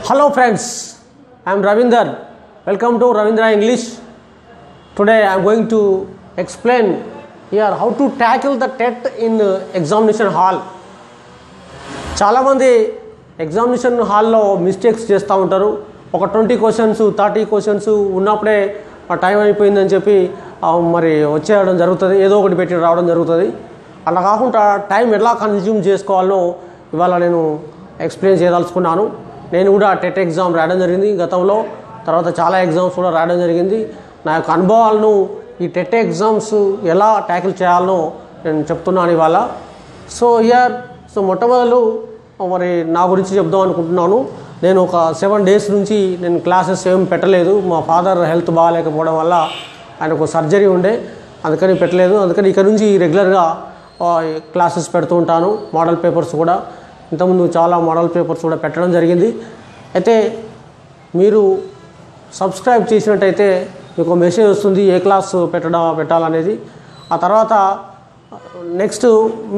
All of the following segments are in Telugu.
Hello friends, I am Ravinder. Welcome to Ravindra English. Today I am going to explain here how to tackle the TET in examination hall. చాలా మంది ఎగ్జామినేషన్ హాల్లో మిస్టేక్స్ చేస్తూ ఉంటారు. ఒక 20 క్వశ్చన్స్ 30 క్వశ్చన్స్ ఉన్నప్పుడే టైం అయిపోయిందని చెప్పి మరి వచ్చేయడం జరుగుతుంది, ఏదో ఒకటి పెట్టి రావడం జరుగుతుంది. అలా కాకుండా టైం ఎలా కన్జ్యూమ్ చేసుకోవాలో ఇవాళ నేను ఎక్స్ప్లెయిన్ చేయదలుచుకున్నాను. నేను కూడా టెట్ ఎగ్జామ్ రాయడం జరిగింది గతంలో, తర్వాత చాలా ఎగ్జామ్స్ కూడా రాయడం జరిగింది. నా యొక్క అనుభవాలను ఈ టెట్ ఎగ్జామ్స్ ఎలా ట్యాకిల్ చేయాలనో నేను చెప్తున్నాను ఇవాళ. సో మొట్టమొదలు మరి నా గురించి చెప్దాం అనుకుంటున్నాను. నేను ఒక 7 days నుంచి నేను క్లాసెస్ ఏం పెట్టలేదు. మా ఫాదర్ హెల్త్ బాగాలేకపోవడం వల్ల ఆయనకు సర్జరీ ఉండే, అందుకని పెట్టలేదు. అందుకని ఇక్కడ నుంచి రెగ్యులర్గా క్లాసెస్ పెడుతూ ఉంటాను. మోడల్ పేపర్స్ కూడా ఇంతకుముందు చాలా మోడల్ పేపర్స్ కూడా పెట్టడం జరిగింది. అయితే మీరు సబ్స్క్రైబ్ చేసినట్టయితే మీకు మెసేజ్ వస్తుంది ఏ క్లాస్ పెట్టాలనేది. ఆ తర్వాత నెక్స్ట్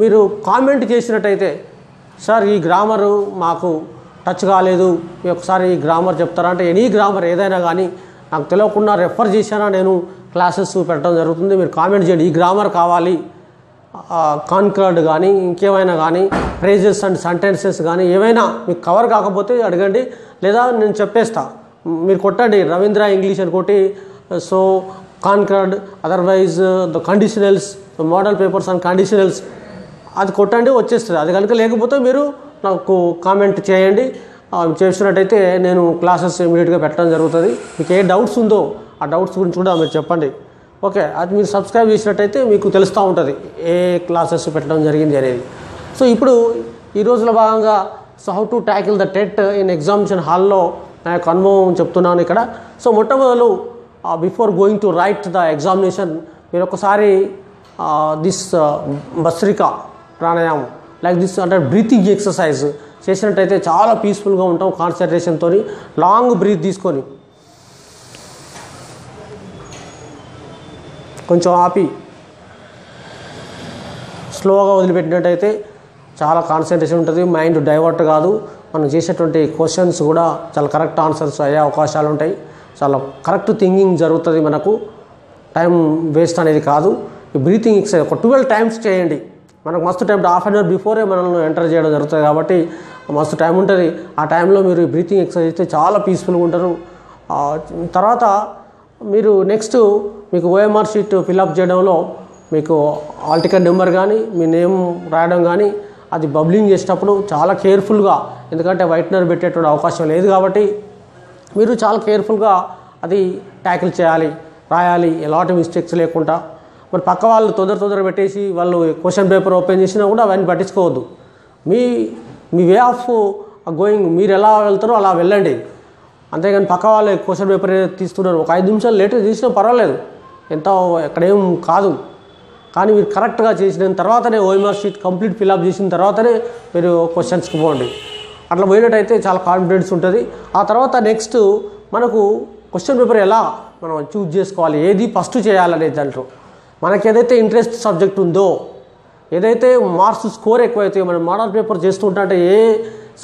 మీరు కామెంట్ చేసినట్టయితే, సార్ ఈ గ్రామరు మాకు టచ్ కాలేదు, మీరు ఒకసారి ఈ గ్రామర్ చెప్తారా అంటే, ఎనీ గ్రామర్ ఏదైనా కానీ నాకు తెలియకుండా రెఫర్ చేసినా నేను క్లాసెస్ పెట్టడం జరుగుతుంది. మీరు కామెంట్ చేయండి, ఈ గ్రామర్ కావాలి, కాన్కర్డ్ కానీ ఇంకేమైనా కానీ ఫ్రేజెస్ అండ్ సెంటెన్సెస్ కానీ ఏమైనా మీకు కవర్ కాకపోతే అడగండి, లేదా నేను చెప్పేస్తా. మీరు కొట్టండి రవీంద్ర ఇంగ్లీష్ అని కొట్టి, so conquered otherwise the conditionals, model papers and conditionals అది కొట్టండి, వచ్చేస్తుంది. అది కనుక లేకపోతే మీరు నాకు కామెంట్ చేయండి. చేసినట్టయితే నేను క్లాసెస్ ఇమీడియట్గా పెట్టడం జరుగుతుంది. మీకు ఏ డౌట్స్ ఉందో ఆ డౌట్స్ గురించి కూడా మీరు చెప్పండి. ఓకే, అది మీరు సబ్స్క్రైబ్ చేసినట్టయితే మీకు తెలుస్తూ ఉంటుంది ఏ క్లాసెస్ పెట్టడం జరిగింది అనేది. సో ఇప్పుడు ఈ రోజుల భాగంగా how to tackle the TET in examination హాల్లో నా యొక్క అనుభవం చెప్తున్నాను ఇక్కడ. సో మొట్టమొదలు before going to write the examination మీరు ఒకసారి దిస్ భస్త్రికా ప్రాణాయామం లైక్ దిస్ అంటే బ్రీతింగ్ ఎక్సర్సైజ్ చేసినట్టయితే చాలా పీస్ఫుల్గా ఉంటాం. కాన్సన్ట్రేషన్తో లాంగ్ బ్రీత్ తీసుకొని కొంచెం ఆపి స్లోగా వదిలిపెట్టినట్టయితే చాలా కాన్సన్ట్రేషన్ ఉంటుంది, మైండ్ డైవర్ట్ కాదు. మనం చేసేటువంటి క్వశ్చన్స్ కూడా చాలా కరెక్ట్ ఆన్సర్స్ అయ్యే అవకాశాలు ఉంటాయి. చాలా కరెక్ట్ థింకింగ్ జరుగుతుంది, మనకు టైం వేస్ట్ అనేది కాదు. ఈ బ్రీతింగ్ ఎక్సర్సైజ్ ఒక 12 times చేయండి. మనకు మస్తు time, half an hour before మనల్ని ఎంటర్ చేయడం జరుగుతుంది కాబట్టి మస్తు టైం ఉంటుంది. ఆ టైంలో మీరు బ్రీతింగ్ ఎక్సర్సైజ్ చేస్తే చాలా పీస్ఫుల్గా ఉంటారు. తర్వాత మీరు నెక్స్ట్ మీకు ఓఎంఆర్ షీట్ ఫిల్అప్ చేయడంలో మీకు హాల్ టికెట్ నెంబర్ కానీ మీ నేమ్ రాయడం కానీ అది బబ్లింగ్ చేసేటప్పుడు చాలా కేర్ఫుల్గా, ఎందుకంటే వైట్నర్ పెట్టేటువంటి అవకాశం లేదు కాబట్టి మీరు చాలా కేర్ఫుల్గా అది ట్యాకిల్ చేయాలి, రాయాలి, ఎలాంటి మిస్టేక్స్ లేకుండా. మరి పక్క వాళ్ళు తొందర పెట్టేసి వాళ్ళు క్వశ్చన్ పేపర్ ఓపెన్ చేసినా కూడా అవన్నీ పట్టించుకోవద్దు. మీ వే ఆఫ్ గోయింగ్, మీరు ఎలా వెళ్తారో అలా వెళ్ళండి. అంతేగాని పక్క వాళ్ళు క్వశ్చన్ పేపర్ తీస్తున్నారు, ఒక 5 నిమిషాలు లేట్గా తీసినా పర్వాలేదు, ఎంత ఎక్కడేం కాదు. కానీ మీరు కరెక్ట్గా చేసిన తర్వాతనే ఓఎంఆర్ షీట్ కంప్లీట్ ఫిల్అప్ చేసిన తర్వాతనే మీరు క్వశ్చన్స్కి పోండి. అట్లా పోయినట్టయితే చాలా కాన్ఫిడెన్స్ ఉంటుంది. ఆ తర్వాత నెక్స్ట్ మనకు క్వశ్చన్ పేపర్ ఎలా మనం చూజ్ చేసుకోవాలి, ఏది ఫస్ట్ చేయాలనేది దాంట్లో మనకి ఏదైతే ఇంట్రెస్ట్ సబ్జెక్ట్ ఉందో, ఏదైతే మార్క్స్ స్కోర్ ఎక్కువ అవుతాయో, మనం మోడల్ పేపర్ చేస్తుంటే ఏ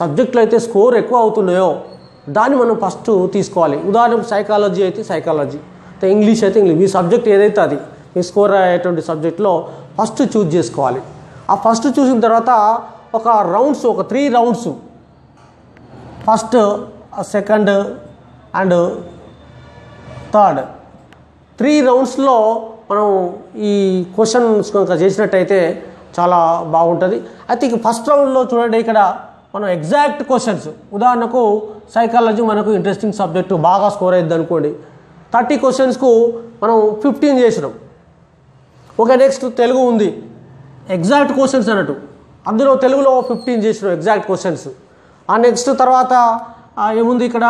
సబ్జెక్టులు అయితే స్కోర్ ఎక్కువ అవుతున్నాయో దాన్ని మనం ఫస్ట్ తీసుకోవాలి. ఉదాహరణకు సైకాలజీ అయితే సైకాలజీ, ఇంగ్లీష్ అయితే ఇంగ్లీష్, మీ సబ్జెక్ట్ ఏదైతే అది మీ స్కోర్ అయ్యేటువంటి సబ్జెక్ట్లో ఫస్ట్ చూజ్ చేసుకోవాలి. ఆ ఫస్ట్ చూసిన తర్వాత ఒక 3 rounds, first, second and third 3 roundsలో మనం ఈ క్వశ్చన్స్ కనుక చేసినట్టయితే చాలా బాగుంటుంది. అయితే ఇక ఫస్ట్ రౌండ్లో చూడండి, ఇక్కడ మనం ఎగ్జాక్ట్ క్వశ్చన్స్, ఉదాహరణకు సైకాలజీ మనకు ఇంట్రెస్టింగ్ సబ్జెక్టు, బాగా స్కోర్ అయ్యింది అనుకోండి, 30 questions మనం 15 చేసినాం. ఓకే, నెక్స్ట్ తెలుగు ఉంది, ఎగ్జాక్ట్ క్వశ్చన్స్ అన్నట్టు, అందులో తెలుగులో 15 చేసినాం ఎగ్జాక్ట్ క్వశ్చన్స్. ఆ నెక్స్ట్ తర్వాత ఏముంది, ఇక్కడ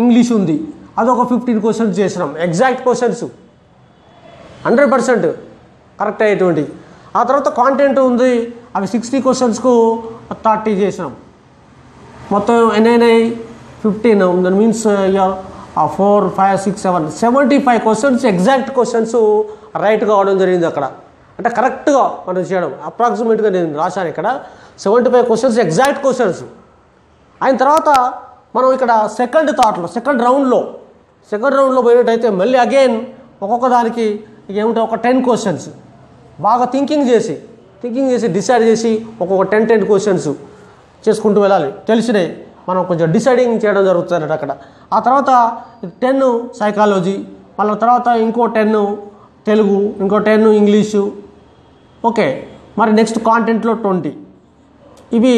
ఇంగ్లీష్ ఉంది, అదొక 15 questions చేసినాం ఎగ్జాక్ట్ క్వశ్చన్స్ 100% కరెక్ట్ అయ్యేటువంటి. ఆ తర్వాత కాంటెంట్ ఉంది, అవి 60 questions 30 చేసినాం. మొత్తం ఎన్నైనాయి 15. That means 4, 5, 6, 7, 75 questions exact questions right కావడం జరిగింది అక్కడ. అంటే కరెక్ట్గా మనం చేయడం, అప్రాక్సిమేట్గా నేను రాశాను ఇక్కడ 75 questions ఎగ్జాక్ట్ క్వశ్చన్స్. అయిన తర్వాత మనం ఇక్కడ సెకండ్ రౌండ్లో పోయినట్టయితే మళ్ళీ అగైన్ ఒక్కొక్క దానికి ఏముంటాయి ఒక 10 క్వశ్చన్స్ బాగా థింకింగ్ చేసి డిసైడ్ చేసి ఒక్కొక్క 10 క్వశ్చన్స్ చేసుకుంటూ వెళ్ళాలి. తెలిసినాయి మనం కొంచెం డిసైడింగ్ చేయడం జరుగుతుంది అక్కడ. ఆ తర్వాత 10 సైకాలజీ, మళ్ళీ తర్వాత ఇంకో 10 తెలుగు, ఇంకో 10 ఇంగ్లీషు. ఓకే, మరి నెక్స్ట్ కాంటెంట్లో 20. ఇవి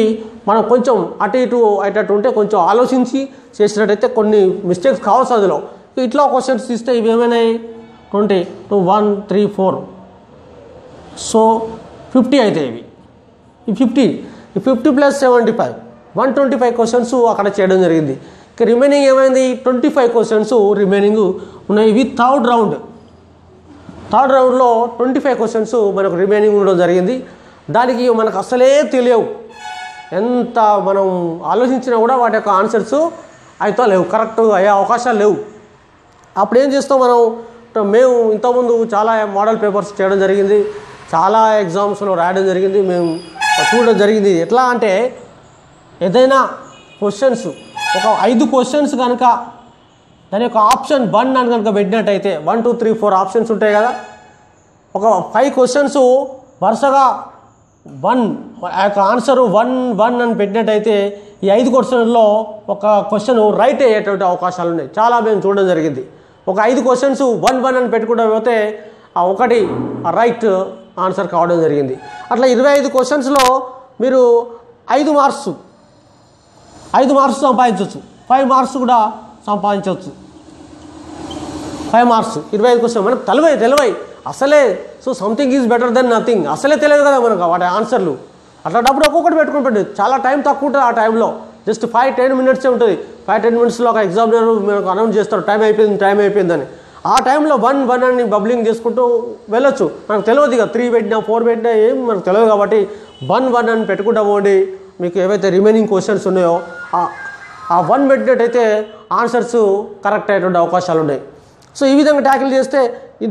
మనం కొంచెం అటు ఇటు అయ్యేటట్టు ఉంటే కొంచెం ఆలోచించి చేసినట్టయితే కొన్ని మిస్టేక్స్ కావచ్చు అందులో. ఇట్లా క్వశ్చన్స్ తీస్తే ఇవి ఏమైనాయి 20 2 1 3 4 సో 50 అవుతాయి ఇవి. ఈ 50 ప్లస్ 75 125 క్వశ్చన్స్ అక్కడ చేయడం జరిగింది. ఇక రిమైనింగ్ ఏమైంది 25 క్వశ్చన్స్ రిమైనింగ్ ఉన్నాయి. ఇవి థర్డ్ రౌండ్లో 25 క్వశ్చన్స్ మనకు రిమైనింగ్ ఉండడం జరిగింది. దానికి మనకు అసలే తెలియవు, ఎంత మనం ఆలోచించినా కూడా వాటి యొక్క ఆన్సర్స్ అయితే లేవు, కరెక్ట్ అయ్యే అవకాశాలు లేవు. అప్పుడు ఏం చేస్తాం మేము ఇంతకుముందు చాలా మోడల్ పేపర్స్ చేయడం జరిగింది, చాలా ఎగ్జామ్స్లో రాయడం జరిగింది, మేము చూడడం జరిగింది. ఎట్లా అంటే ఏదైనా క్వశ్చన్స్ ఒక 5 క్వశ్చన్స్ కనుక దాని యొక్క ఆప్షన్ 1 అని కనుక పెట్టినట్టయితే 1 2 3 4 ఆప్షన్స్ ఉంటాయి కదా, ఒక 5 క్వశ్చన్స్ వరుసగా 1 ఆ యొక్క ఆన్సరు 1 అని పెట్టినట్టయితే ఈ 5 క్వశ్చన్లో ఒక క్వశ్చన్ రైట్ అయ్యేటువంటి అవకాశాలు ఉన్నాయి. చాలా మేము చూడడం జరిగింది. ఒక 5 క్వశ్చన్స్ 1 అని పెట్టుకుంటూ పోతే ఆ ఒకటి రైట్ ఆన్సర్ కావడం జరిగింది. అట్లా 25 క్వశ్చన్స్లో మీరు 5 మార్క్స్ సంపాదించవచ్చు, 5 మార్క్స్ కూడా సంపాదించవచ్చు. 5 మార్క్స్ 25 క్వశ్చన్ మనకు తెలివై అసలే. So something is better than nothing. అసలే తెలియదు కదా మనకు వాటి ఆన్సర్లు. అట్లాంటప్పుడు ఒక్కొక్కటి పెట్టుకుని పెట్టండి. చాలా టైం తక్కువ ఉంటుంది ఆ టైంలో, జస్ట్ 5-10 మినిట్సే ఉంటుంది. 5-10 మినిట్స్లో ఒక ఎగ్జామినర్ మనకు అనౌన్స్ చేస్తారు టైం అయిపోయిందని. ఆ టైంలో 1 అని బబ్లింగ్ చేసుకుంటూ వెళ్ళొచ్చు. మనకు తెలియదు ఇక 3 పెట్టినా 4 పెట్టినా ఏం మనకు తెలియదు కాబట్టి 1 అని పెట్టుకుంటా పోండి. మీకు ఏవైతే రిమైనింగ్ క్వశ్చన్స్ ఉన్నాయో ఆ 1 పెట్టినట్టయితే ఆన్సర్స్ కరెక్ట్ అయ్యేటువంటి అవకాశాలు ఉన్నాయి. సో ఈ విధంగా ట్యాకిల్ చేస్తే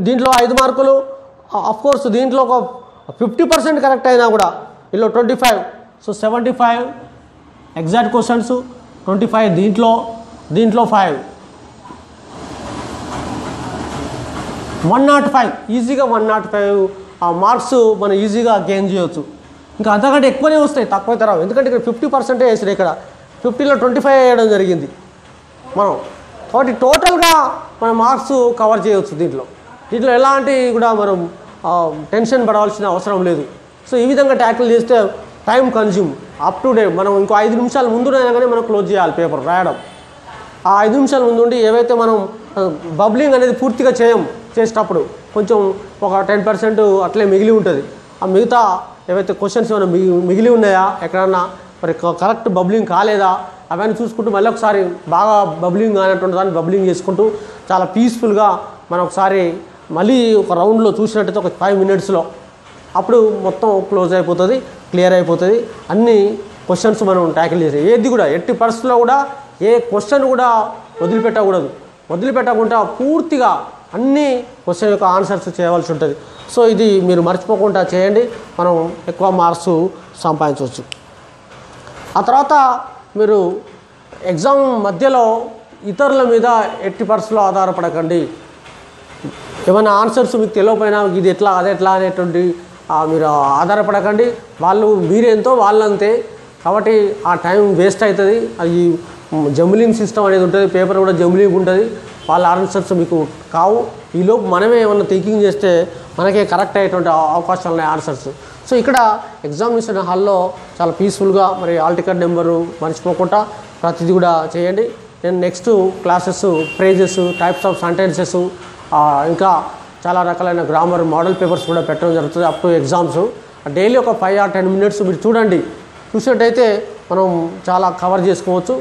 దీంట్లో 5 మార్కులు, అఫ్కోర్స్ దీంట్లో ఒక 50% కరెక్ట్ అయినా కూడా ఇందులో 25, సో 75 ఎగ్జాక్ట్ క్వశ్చన్స్, 25 దీంట్లో 5 105 ఈజీగా 105 మార్క్స్ మనం ఈజీగా గెయిన్ చేయవచ్చు. ఇంకా అంతకంటే ఎక్కువనే వస్తాయి, తక్కువ తరావు. ఎందుకంటే ఇక్కడ 50% వేసారు, ఇక్కడ 50లో 25 వేయడం జరిగింది మనం. కాబట్టి టోటల్గా మన మార్క్స్ కవర్ చేయవచ్చు. దీంట్లో ఎలాంటి కూడా మనం టెన్షన్ పడవలసిన అవసరం లేదు. సో ఈ విధంగా ట్యాకిల్ చేస్తే time consume up to date. మనం ఇంకో 5 నిమిషాల ముందునైనా కానీ మనం క్లోజ్ చేయాలి పేపర్ రాయడం. ఆ 5 నిమిషాల ముందు ఉండి ఏవైతే మనం బబ్లింగ్ అనేది పూర్తిగా చేసేటప్పుడు కొంచెం ఒక 10% అట్లే మిగిలి ఉంటుంది. ఆ మిగతా ఏవైతే క్వశ్చన్స్ ఏమైనా మిగిలి ఉన్నాయా, ఎక్కడన్నా మరి కరెక్ట్ బబ్లింగ్ కాలేదా అవన్నీ చూసుకుంటూ మళ్ళీ ఒకసారి బాగా బబ్లింగ్ అనేటువంటి దాన్ని బబ్లింగ్ చేసుకుంటూ చాలా పీస్ఫుల్గా మనం ఒకసారి మళ్ళీ ఒక రౌండ్లో చూసినట్టయితే ఒక 5 మినిట్స్లో అప్పుడు మొత్తం క్లోజ్ అయిపోతుంది, క్లియర్ అయిపోతుంది. అన్ని క్వశ్చన్స్ మనం ట్యాకిల్ చేసి ఏది కూడా ఎట్టి పరిస్థితుల్లో కూడా ఏ క్వశ్చన్ కూడా వదిలిపెట్టకుండా పూర్తిగా అన్ని క్వశ్చన్ యొక్క ఆన్సర్స్ చేయవలసి ఉంటుంది. సో ఇది మీరు మర్చిపోకుండా చేయండి, మనం ఎక్కువ మార్క్స్ సంపాదించవచ్చు. ఆ తర్వాత మీరు ఎగ్జామ్ మధ్యలో ఇతరుల మీద ఎట్టి పరిస్థితుల్లో ఆధారపడకండి. ఏమైనా ఆన్సర్స్ మీకు తెలియకపోయినా ఇది ఎట్లా అదెట్లా అనేటువంటి మీరు ఆధారపడకండి. మీరేంతో వాళ్ళంతే. కాబట్టి ఆ టైం వేస్ట్ అవుతుంది. అది జంబ్లింగ్ సిస్టమ్ అనేది ఉంటుంది, పేపర్ కూడా జంబ్లింగ్ ఉంటుంది. వాళ్ళ ఆన్సర్స్ మీకు కావు. ఈలోపు మనమే ఏమన్నా థింకింగ్ చేస్తే మనకే కరెక్ట్ అయ్యేటువంటి అవకాశాలు ఉన్నాయి ఆన్సర్స్. సో ఇక్కడ ఎగ్జామినేషన్ హాల్లో చాలా పీస్ఫుల్గా మరి హాల్ టికెట్ నెంబరు మర్చిపోకుండా ప్రతిదీ కూడా చేయండి. నేను next classes phrases, types of sentences, ఇంకా చాలా రకాలైన గ్రామర్ మోడల్ పేపర్స్ కూడా పెట్టడం జరుగుతుంది అప్ టు ఎగ్జామ్స్. డైలీ ఒక 5 or 10 minutes మీరు చూసినట్టయితే మనం చాలా కవర్ చేసుకోవచ్చు.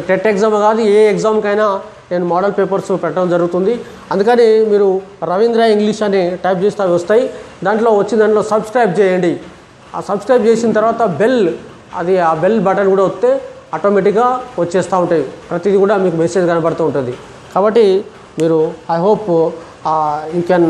టెట్ ఎగ్జామ్ కాదు, ఏ ఎగ్జామ్కైనా నేను మోడల్ పేపర్స్ పెట్టడం జరుగుతుంది. అందుకని మీరు రవీంద్ర ఇంగ్లీష్ అని టైప్ చేస్తే అవి వస్తాయి. దాంట్లో సబ్స్క్రైబ్ చేయండి. ఆ సబ్స్క్రైబ్ చేసిన తర్వాత ఆ బెల్ బటన్ కూడా వస్తే ఆటోమేటిక్గా వచ్చేస్తూ ఉంటాయి. ప్రతిదీ కూడా మీకు మెసేజ్ కనబడుతూ ఉంటుంది. కాబట్టి మీరు ఐ హోప్ యూ కెన్